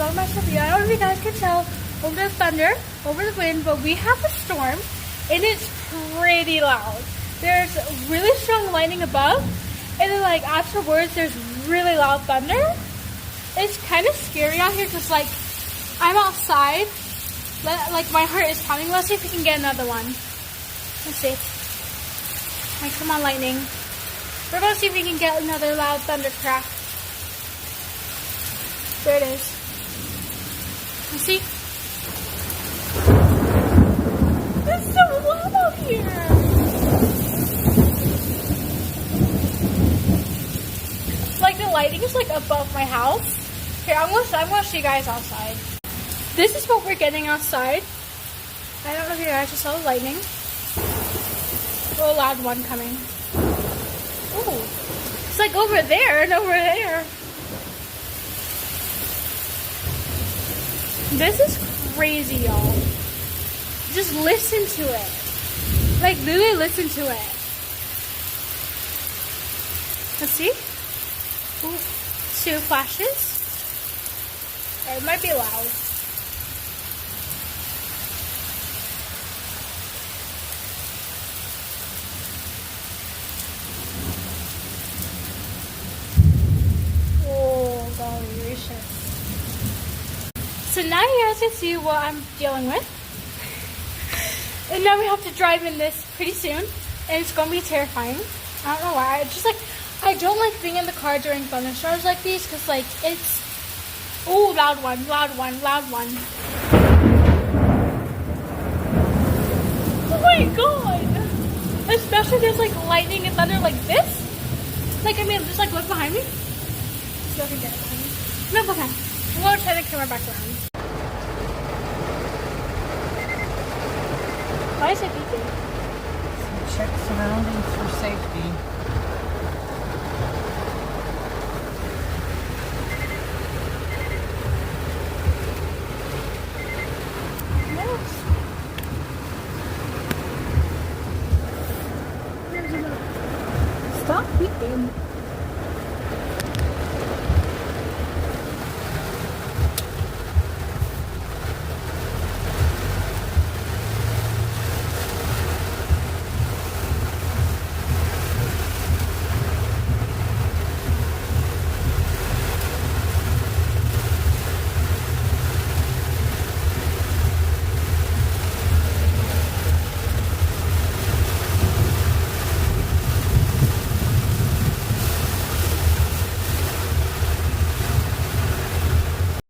vlog myself. I don't know if you guys can tell over the thunder, over the wind, but we have a storm and it's pretty loud. There's really strong lightning above, and then like afterwards there's really loud thunder. It's kind of scary out here because like I'm outside, like my heart is pounding. Let's see if we can get another one. Let's see. Like, come on, lightning. We're gonna see if we can get another loud thunder crack. There it is. Let's see. It's so loud out here. Like the lighting is like above my house. Here, I'm gonna show you guys outside. This is what we're getting outside. I don't know if you guys just saw the lightning. Oh, loud one coming. Oh, it's like over there and over there. This is crazy, y'all. Just listen to it. Like, literally listen to it. Let's see. Ooh, 2 flashes. It might be loud. Oh, golly gracious. So now you guys can see what I'm dealing with. And now we have to drive in this pretty soon. And it's going to be terrifying. I don't know why. It's just like, I don't like being in the car during thunderstorms like these. Because like, it's... Oh, loud one, loud one, loud one. Oh my god. Especially there's like lightning and thunder like this. Like, I mean, just like look behind me. So I can get it behind me. No, okay. I'm going to turn the camera back around. Why is it beeping? Check surroundings for safety.